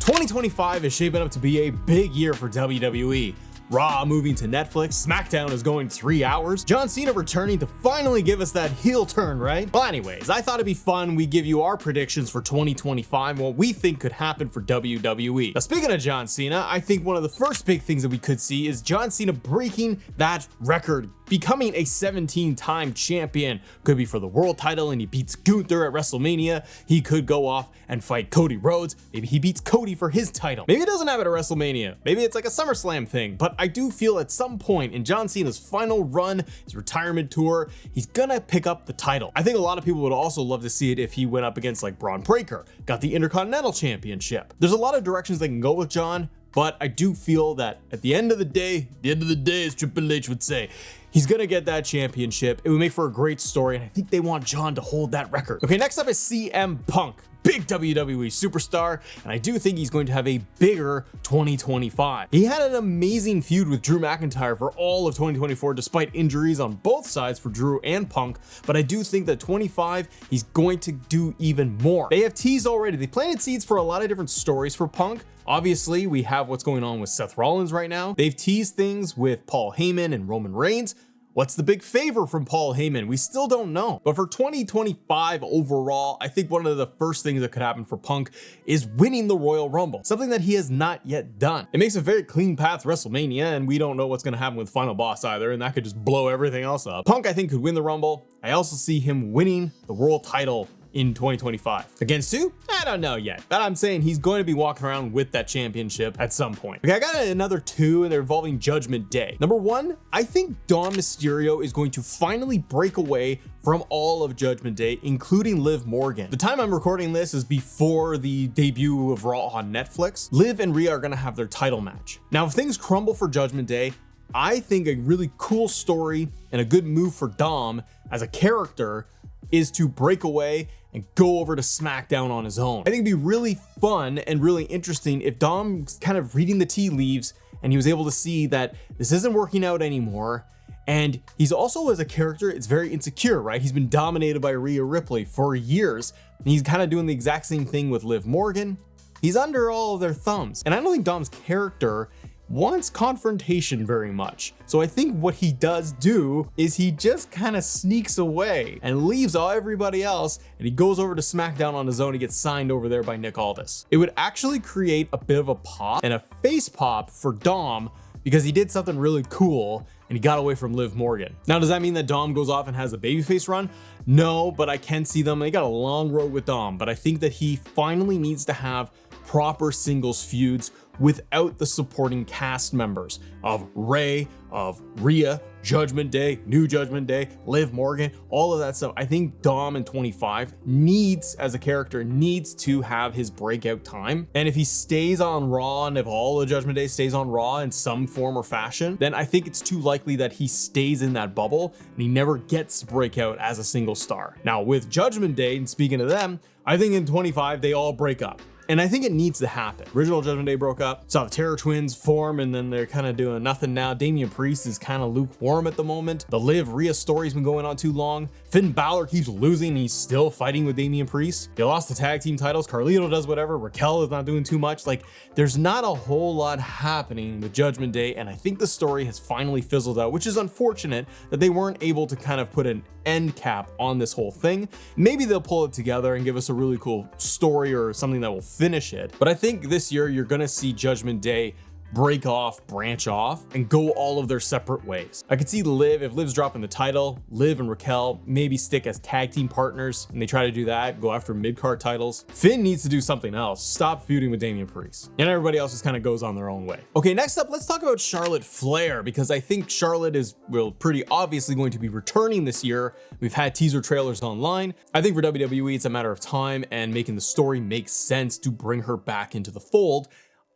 2025 is shaping up to be a big year for WWE. Raw moving to Netflix, Smackdown is going 3 hours, John Cena returning to finally give us that heel turn, right? Well, anyways, I thought it'd be fun we give you our predictions for 2025 and what we think could happen for WWE. Now, speaking of John Cena, I think one of the first big things that we could see is John Cena breaking that record, becoming a 17-time champion. Could be for the world title and he beats Gunther at WrestleMania. He could go off and fight Cody Rhodes. Maybe he beats Cody for his title. Maybe he doesn't have it at WrestleMania. Maybe it's like a SummerSlam thing, but I do feel at some point in John Cena's final run, his retirement tour, he's gonna pick up the title. I think a lot of people would also love to see it if he went up against like Braun Breaker, got the Intercontinental Championship. There's a lot of directions they can go with John, but I do feel that at the end of the day, as Triple H would say, he's gonna get that championship. It would make for a great story, and I think they want John to hold that record. Okay, next up is CM Punk. Big WWE superstar, and I do think he's going to have a bigger 2025. He had an amazing feud with Drew McIntyre for all of 2024 despite injuries on both sides for Drew and Punk, but I do think that 25 he's going to do even more. They have teased already. They planted seeds for a lot of different stories for Punk. Obviously, we have what's going on with Seth Rollins right now. They've teased things with Paul Heyman and Roman Reigns. What's the big favor from Paul Heyman? We still don't know. But for 2025 overall, I think one of the first things that could happen for Punk is winning the Royal Rumble, something that he has not yet done. It makes a very clean path to WrestleMania, and we don't know what's going to happen with Final Boss either, and that could just blow everything else up. Punk, I think, could win the Rumble. I also see him winning the world title in 2025. Against who? I don't know yet, but I'm saying he's going to be walking around with that championship at some point. Okay, I got another two, and they're involving Judgment Day. Number one, I think Dom Mysterio is going to finally break away from all of Judgment Day, including Liv Morgan. The time I'm recording this is before the debut of Raw on Netflix. Liv and Rhea are gonna have their title match. Now, if things crumble for Judgment Day, I think a really cool story and a good move for Dom as a character is to break away and go over to SmackDown on his own. I think it'd be really fun and really interesting if Dom's kind of reading the tea leaves and he was able to see that this isn't working out anymore. And he's also, as a character, it's very insecure, right? He's been dominated by Rhea Ripley for years. And he's kind of doing the exact same thing with Liv Morgan. He's under all of their thumbs. And I don't think Dom's character wants confrontation very much. So I think what he does do is he just kind of sneaks away and leaves everybody else, and he goes over to SmackDown on his own. He gets signed over there by Nick Aldis. It would actually create a bit of a pop and a face pop for Dom because he did something really cool and he got away from Liv Morgan. Now, does that mean that Dom goes off and has a babyface run? No, but I can see them. They got a long road with Dom, but I think that he finally needs to have proper singles feuds without the supporting cast members of Ray, of Rhea, Judgment Day, New Judgment Day, Liv Morgan, all of that stuff. I think Dom in 25 needs, as a character, needs to have his breakout time. And if he stays on Raw, and if all of Judgment Day stays on Raw in some form or fashion, then I think it's too likely that he stays in that bubble and he never gets to break out as a single star. Now with Judgment Day, and speaking of them, I think in 25 they all break up. And I think it needs to happen. Original Judgment Day broke up, saw the Terror Twins form, and then they're kind of doing nothing now. Damian Priest is kind of lukewarm at the moment. The Liv Rhea story's been going on too long. Finn Balor keeps losing, and he's still fighting with Damian Priest. They lost the tag team titles. Carlito does whatever. Raquel is not doing too much. Like, there's not a whole lot happening with Judgment Day, and I think the story has finally fizzled out, which is unfortunate that they weren't able to kind of put an end cap on this whole thing. Maybe they'll pull it together and give us a really cool story or something that will finish it. But I think this year you're gonna see Judgment Day break off, branch off, and go all of their separate ways. I could see Liv, if Liv's dropping the title, Liv and Raquel maybe stick as tag team partners, and they try to do that, go after mid-card titles. Finn needs to do something else, stop feuding with Damian Priest, and everybody else just kind of goes on their own way. Okay, next up, let's talk about Charlotte Flair, because I think Charlotte is, well, pretty obviously going to be returning this year. We've had teaser trailers online. I think for WWE, it's a matter of time and making the story make sense to bring her back into the fold.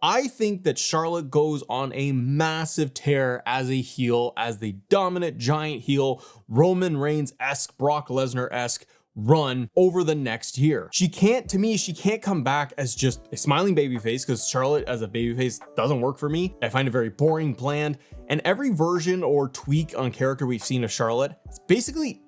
I think that Charlotte goes on a massive tear as a heel, as the dominant giant heel, Roman Reigns-esque, Brock Lesnar-esque run over the next year. She can't come back as just a smiling babyface, because Charlotte as a babyface doesn't work for me. I find it very boring, bland, and every version or tweak on character we've seen of Charlotte, it's basically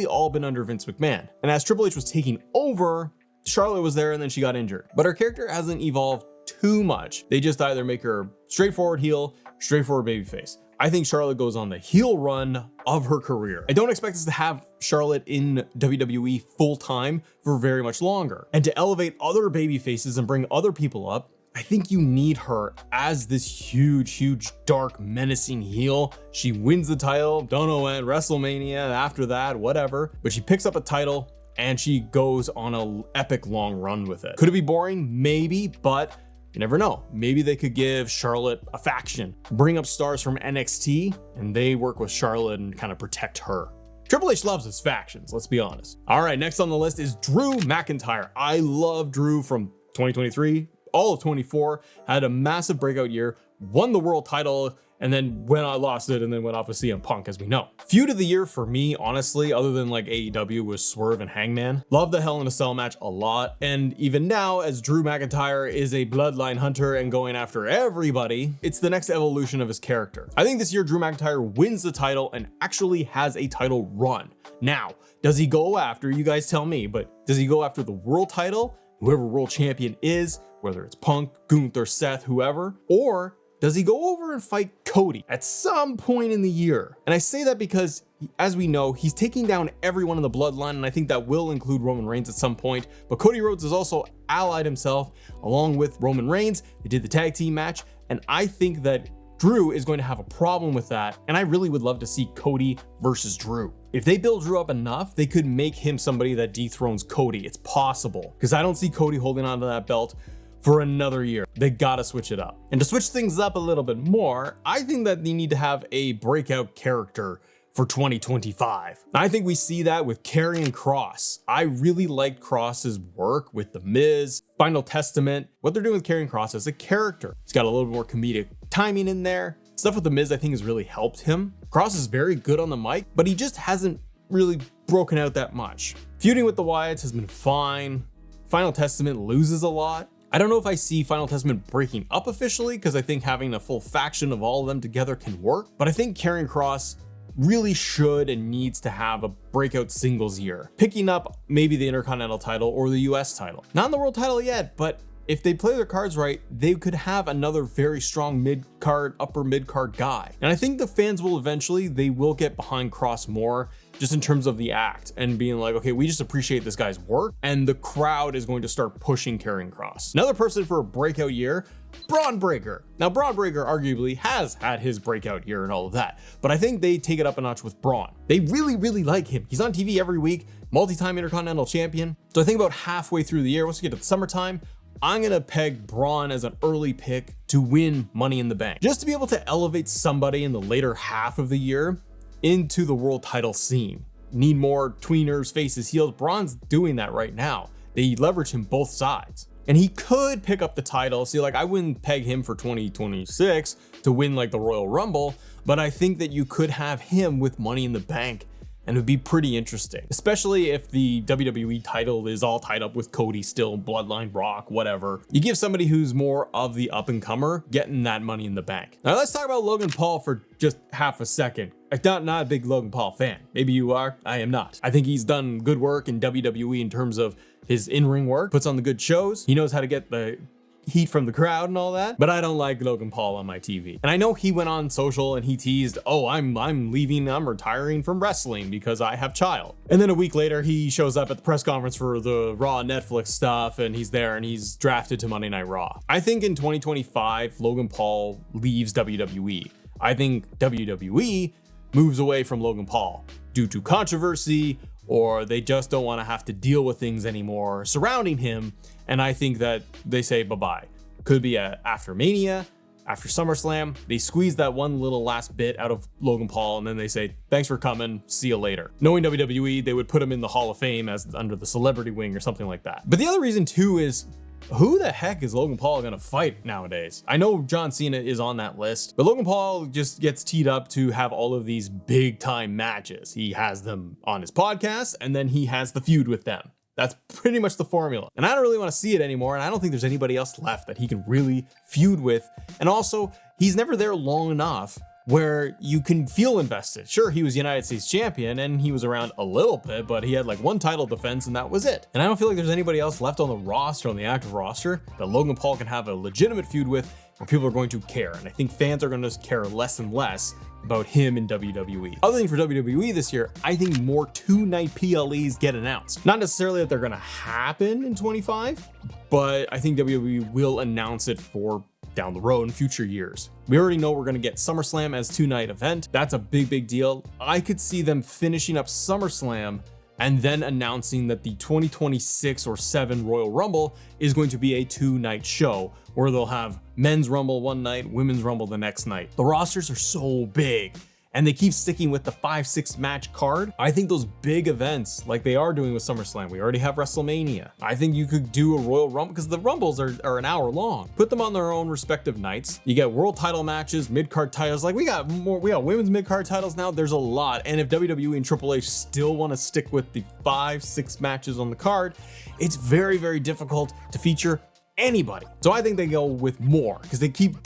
all been under Vince McMahon. And as Triple H was taking over, Charlotte was there and then she got injured. But her character hasn't evolved too much. They just either make her straightforward heel, straightforward babyface. I think Charlotte goes on the heel run of her career. I don't expect us to have Charlotte in WWE full time for very much longer. And to elevate other babyfaces and bring other people up, I think you need her as this huge, dark, menacing heel. She wins the title, don't know when, WrestleMania, after that, whatever. But she picks up a title and she goes on an epic long run with it. Could it be boring? Maybe, but you never know. Maybe they could give Charlotte a faction, bring up stars from NXT, and they work with Charlotte and kind of protect her. Triple H loves his factions, let's be honest. All right, next on the list is Drew McIntyre. I love Drew from 2023, all of 24, had a massive breakout year, won the world title, and then lost it and then went off with CM Punk, as we know. Feud of the year for me, honestly, other than like AEW, was Swerve and Hangman. Love the Hell in a Cell match a lot. And even now, as Drew McIntyre is a bloodline hunter and going after everybody, it's the next evolution of his character. I think this year, Drew McIntyre wins the title and actually has a title run. Now, does he go after, you guys tell me, but does he go after the world title, whoever world champion is, whether it's Punk, Gunther, Seth, whoever, or does he go over and fight Cody at some point in the year? And I say that because, as we know, he's taking down everyone in the bloodline, and I think that will include Roman Reigns at some point. But Cody Rhodes has also allied himself along with Roman Reigns. They did the tag team match, and I think that Drew is going to have a problem with that, and I really would love to see Cody versus Drew. If they build Drew up enough, they could make him somebody that dethrones Cody. It's possible, because I don't see Cody holding on to that belt for another year. They gotta switch it up. And to switch things up a little bit more, I think that they need to have a breakout character for 2025. I think we see that with Karrion Kross. I really liked Kross's work with The Miz, Final Testament. What they're doing with Karrion Kross as a character, he's got a little bit more comedic timing in there. Stuff with The Miz I think has really helped him. Kross is very good on the mic, but he just hasn't really broken out that much. Feuding with the Wyatts has been fine. Final Testament loses a lot. I don't know if I see Final Testament breaking up officially, because I think having a full faction of all of them together can work, but I think Karrion Kross really should and needs to have a breakout singles year, picking up maybe the Intercontinental title or the US title. Not in the world title yet, but if they play their cards right, they could have another very strong mid-card, upper mid-card guy. And I think the fans will eventually, they will get behind Kross more, just in terms of the act and being like, okay, we just appreciate this guy's work, and the crowd is going to start pushing Karrion Kross. Another person for a breakout year, Braun Breaker. Now, Braun Breaker arguably has had his breakout year and all of that, but I think they take it up a notch with Braun. They really like him. He's on TV every week, multi-time Intercontinental champion. So I think about halfway through the year, once we get to the summertime, I'm gonna peg Braun as an early pick to win Money in the Bank, just to be able to elevate somebody in the later half of the year into the world title scene. Need more tweeners, faces, heels. Braun's doing that right now. They leverage him both sides. And he could pick up the title. See, like, I wouldn't peg him for 2026 to win like the Royal Rumble, but I think that you could have him with Money in the Bank, and it would be pretty interesting, especially if the WWE title is all tied up with Cody still, Bloodline, Brock, whatever. You give somebody who's more of the up-and-comer getting that Money in the Bank. Now let's talk about Logan Paul for just half a second. I'm not a big Logan Paul fan. Maybe you are, I am not. I think he's done good work in WWE in terms of his in-ring work, puts on the good shows. He knows how to get the heat from the crowd and all that, but I don't like Logan Paul on my TV. And I know he went on social and he teased, oh, I'm leaving, I'm retiring from wrestling because I have child. And then a week later, he shows up at the press conference for the Raw Netflix stuff, and he's there and he's drafted to Monday Night Raw. I think in 2025, Logan Paul leaves WWE. I think WWE moves away from Logan Paul due to controversy, or they just don't want to have to deal with things anymore surrounding him. And I think that they say bye-bye. Could be after Mania, after SummerSlam, they squeeze that one little last bit out of Logan Paul, and then they say, thanks for coming, see you later. Knowing WWE, they would put him in the Hall of Fame as under the celebrity wing or something like that. But the other reason too is, who the heck is Logan Paul gonna fight nowadays? I know John Cena is on that list, but Logan Paul just gets teed up to have all of these big time matches. He has them on his podcast, and then he has the feud with them. That's pretty much the formula. And I don't really want to see it anymore, and I don't think there's anybody else left that he can really feud with. And also, he's never there long enough where you can feel invested. Sure, he was United States champion and he was around a little bit, but he had like one title defense and that was it. And I don't feel like there's anybody else left on the roster, on the active roster, that Logan Paul can have a legitimate feud with where people are going to care. And I think fans are going to care less and less about him in WWE. Other thing for WWE this year, I think more 2-night PLEs get announced. Not necessarily that they're going to happen in 25, but I think WWE will announce it for down the road in future years. We already know we're going to get SummerSlam as 2-night event. That's a big deal. I could see them finishing up SummerSlam and then announcing that the 2026 or 7 Royal Rumble is going to be a 2-night show where they'll have men's Rumble one night, women's Rumble the next night. The rosters are so big and they keep sticking with the 5-6 match card. I think those big events like they are doing with SummerSlam, we already have WrestleMania. I think you could do a Royal Rumble because the Rumbles are an hour long. Put them on their own respective nights. You get world title matches, mid-card titles. Like we got women's mid-card titles now. There's a lot. And if WWE and Triple H still want to stick with the 5-6 matches on the card, it's very difficult to feature anybody. So I think they go with more because they keep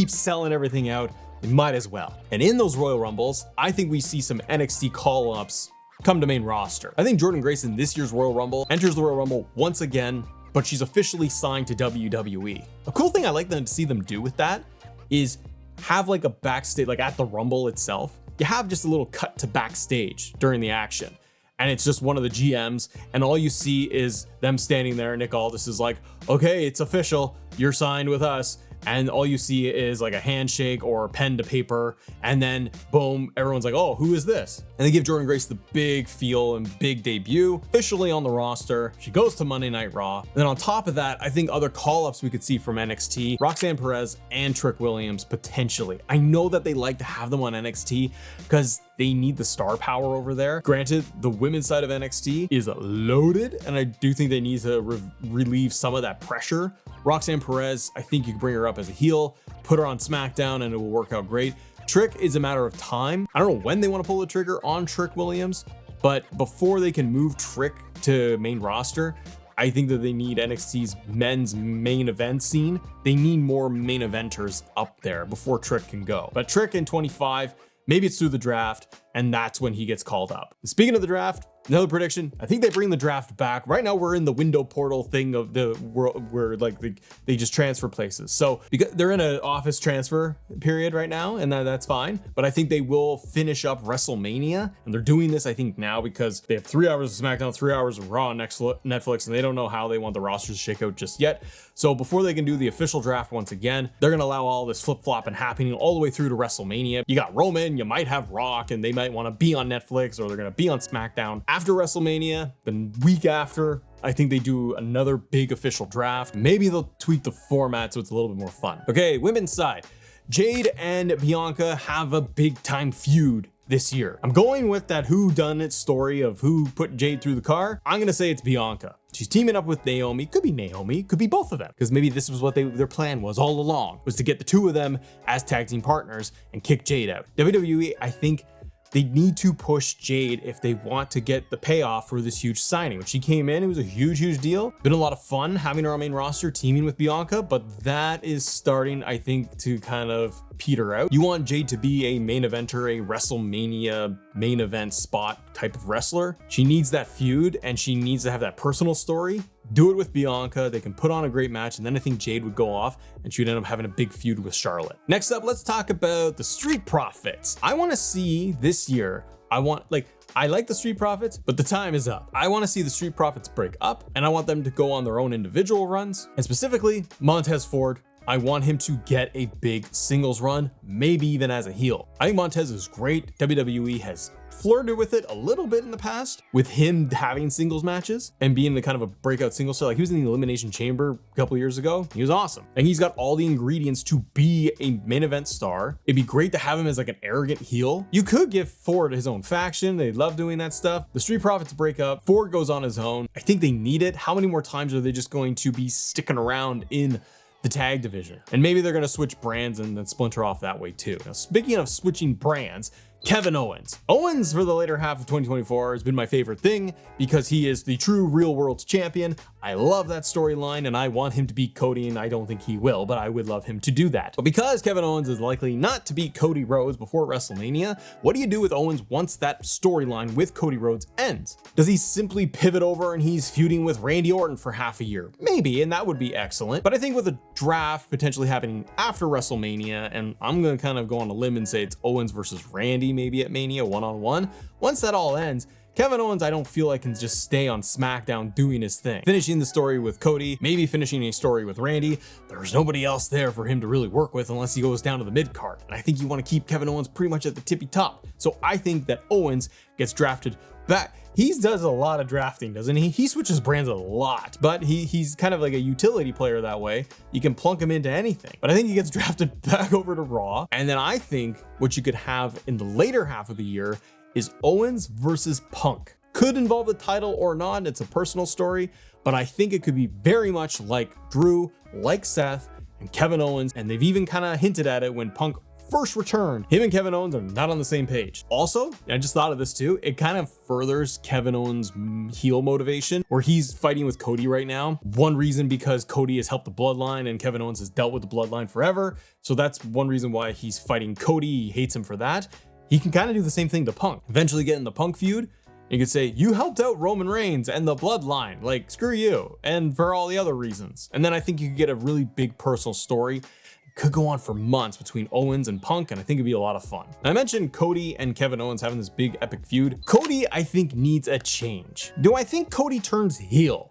selling everything out. They might as well. And in those Royal Rumbles, I think we see some NXT call-ups come to main roster. I think Jordan Grace in this year's Royal Rumble enters the Royal Rumble once again, but she's officially signed to WWE. A cool thing I like to see them do with that is have like a backstage, like at the Rumble itself, you have just a little cut to backstage during the action. And it's just one of the GMs, and all you see is them standing there. Nick Aldis is like, okay, it's official, you're signed with us. And all you see is like a handshake or a pen to paper, and then boom, everyone's like, oh, who is this? And they give Jordan Grace the big feel and big debut, officially on the roster. She goes to Monday Night Raw. And then on top of that, I think other call-ups we could see from NXT, Roxanne Perez and Trick Williams potentially. I know that they like to have them on NXT because they need the star power over there. Granted, the women's side of NXT is loaded, and I do think they need to relieve some of that pressure. Roxanne Perez, I think you can bring her up as a heel, put her on Smackdown, and it will work out great. Trick is a matter of time. I don't know when they want to pull the trigger on Trick Williams, but before they can move Trick to main roster, I think that they need NXT's men's main event scene. They need more main eventers up there before Trick can go. But Trick in 25, maybe it's through the draft, and that's when he gets called up. Speaking of the draft, another prediction, I think they bring the draft back. Right now we're in the window portal thing of the world where like they just transfer places. So because they're in an office transfer period right now, and that's fine. But I think they will finish up WrestleMania, and they're doing this I think now because they have 3 hours of SmackDown, 3 hours of Raw on Netflix, and they don't know how they want the rosters to shake out just yet. So before they can do the official draft once again, they're gonna allow all this flip-flopping happening all the way through to WrestleMania. You got Roman, you might have Rock, and they might want to be on Netflix or they're gonna be on SmackDown. After WrestleMania, the week after, I think they do another big official draft. Maybe they'll tweak the format so it's a little bit more fun. Okay, women's side. Jade and Bianca have a big time feud this year. I'm going with that whodunit story of who put Jade through the car. I'm gonna say it's Bianca. She's teaming up with Naomi. Could be Naomi, could be both of them, because maybe this was what their plan was all along, was to get the two of them as tag team partners and kick Jade out. WWE, I think they need to push Jade if they want to get the payoff for this huge signing. When she came in, it was a huge deal. Been a lot of fun having her on main roster, teaming with Bianca, but that is starting, I think, to kind of peter out. You want Jade to be a main eventer, a WrestleMania main event spot type of wrestler. She needs that feud, and she needs to have that personal story. Do it with Bianca. They can put on a great match, and then I think Jade would go off and she would end up having a big feud with Charlotte. Next up, let's talk about the Street Profits. I want to see this year, I like the Street Profits, but the time is up. I want to see the Street Profits break up, and I want them to go on their own individual runs. And specifically, Montez Ford, I want him to get a big singles run, maybe even as a heel. I think Montez is great. WWE has flirted with it a little bit in the past with him having singles matches and being the kind of a breakout singles star. Like he was in the Elimination Chamber a couple years ago. He was awesome. And he's got all the ingredients to be a main event star. It'd be great to have him as like an arrogant heel. You could give Ford his own faction. They love doing that stuff. The Street Profits break up. Ford goes on his own. I think they need it. How many more times are they just going to be sticking around in the tag division? And maybe they're going to switch brands and then splinter off that way too. Now, speaking of switching brands, Kevin Owens. Owens for the later half of 2024 has been my favorite thing because he is the true real world champion. I love that storyline and I want him to beat Cody, and I don't think he will, but I would love him to do that. But because Kevin Owens is likely not to beat Cody Rhodes before WrestleMania, what do you do with Owens once that storyline with Cody Rhodes ends? Does he simply pivot over and he's feuding with Randy Orton for half a year? Maybe, and that would be excellent. But I think with a draft potentially happening after WrestleMania, and I'm gonna kind of go on a limb and say it's Owens versus Randy maybe at Mania one-on-one. Once that all ends, Kevin Owens, I don't feel like can just stay on SmackDown doing his thing. Finishing the story with Cody, maybe finishing a story with Randy. There's nobody else there for him to really work with unless he goes down to the mid-card. And I think you want to keep Kevin Owens pretty much at the tippy top. So I think that Owens gets drafted back. He does a lot of drafting, doesn't he? He switches brands a lot, but he's kind of like a utility player that way. You can plunk him into anything. But I think he gets drafted back over to Raw. And then I think what you could have in the later half of the year is Owens versus Punk. Could involve the title or not, it's a personal story, but I think it could be very much like Drew, like Seth, and Kevin Owens, and they've even kind of hinted at it when Punk first returned. Him and Kevin Owens are not on the same page. Also, I just thought of this too, it kind of furthers Kevin Owens' heel motivation, where he's fighting with Cody right now. One reason because Cody has helped the bloodline and Kevin Owens has dealt with the bloodline forever, so that's one reason why he's fighting Cody. He hates him for that. He can kind of do the same thing to Punk. Eventually get in the Punk feud, you could say, you helped out Roman Reigns and the bloodline, like screw you, and for all the other reasons. And then I think you could get a really big personal story. It could go on for months between Owens and Punk, and I think it'd be a lot of fun. I mentioned Cody and Kevin Owens having this big epic feud. Cody, I think, needs a change. Do I think Cody turns heel?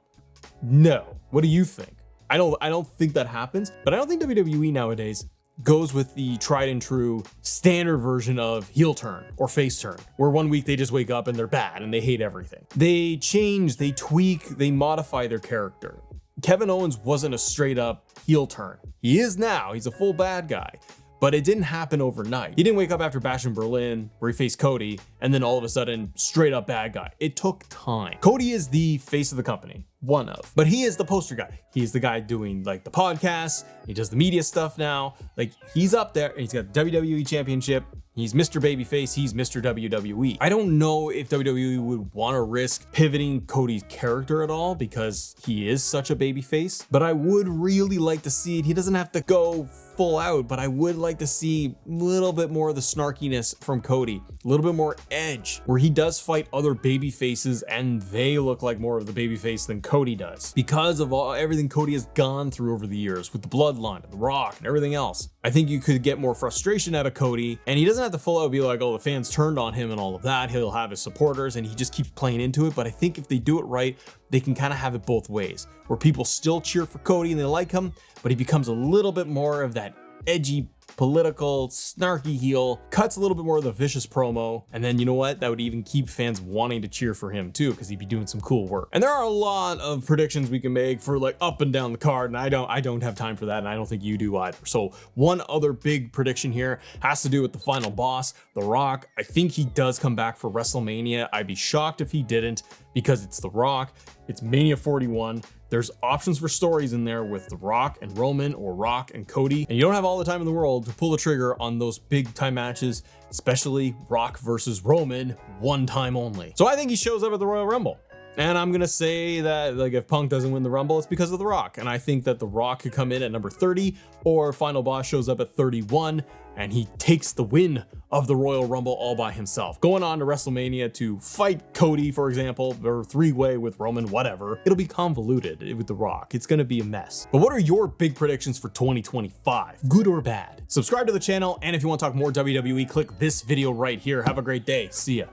No. What do you think? I don't think that happens, but I don't think WWE nowadays goes with the tried and true standard version of heel turn or face turn, where one week they just wake up and they're bad and they hate everything. They change, they tweak, they modify their character. Kevin Owens wasn't a straight up heel turn. He is now, he's a full bad guy, but it didn't happen overnight. He didn't wake up after Bash in Berlin where he faced Cody and then all of a sudden straight up bad guy. It took time. Cody is the face of the company. One of, but he is the poster guy. He's the guy doing like the podcasts. He does the media stuff now. Like he's up there and he's got the WWE championship. He's Mr. Babyface. He's Mr. WWE. I don't know if WWE would want to risk pivoting Cody's character at all because he is such a babyface, but I would really like to see it. He doesn't have to go full out, but I would like to see a little bit more of the snarkiness from Cody, a little bit more edge, where he does fight other baby faces and they look like more of the baby face than Cody does because of everything Cody has gone through over the years with the bloodline, The Rock, and everything else. I think you could get more frustration out of Cody, and he doesn't have to full out be like, oh, the fans turned on him and all of that. He'll have his supporters and he just keeps playing into it. But I think if they do it right, they can kind of have it both ways, where people still cheer for Cody and they like him, but he becomes a little bit more of that edgy, political, snarky heel, cuts a little bit more of the vicious promo, and then you know what? That would even keep fans wanting to cheer for him too, because he'd be doing some cool work. And there are a lot of predictions we can make for like up and down the card, and I don't have time for that, and I don't think you do either. So one other big prediction here has to do with the final boss, The Rock. I think he does come back for WrestleMania. I'd be shocked if he didn't, because it's The Rock. It's Mania 41. There's options for stories in there with The Rock and Roman or Rock and Cody. And you don't have all the time in the world to pull the trigger on those big time matches, especially Rock versus Roman, one time only. So I think he shows up at the Royal Rumble. And I'm gonna say that like if Punk doesn't win the Rumble, it's because of The Rock. And I think that The Rock could come in at number 30, or Final Boss shows up at 31 and he takes the win of the Royal Rumble all by himself, going on to WrestleMania to fight Cody, for example, or three-way with Roman, whatever. It'll be convoluted with The Rock. It's gonna be a mess. But what are your big predictions for 2025? Good or bad? Subscribe to the channel, and if you want to talk more WWE, click this video right here. Have a great day. See ya.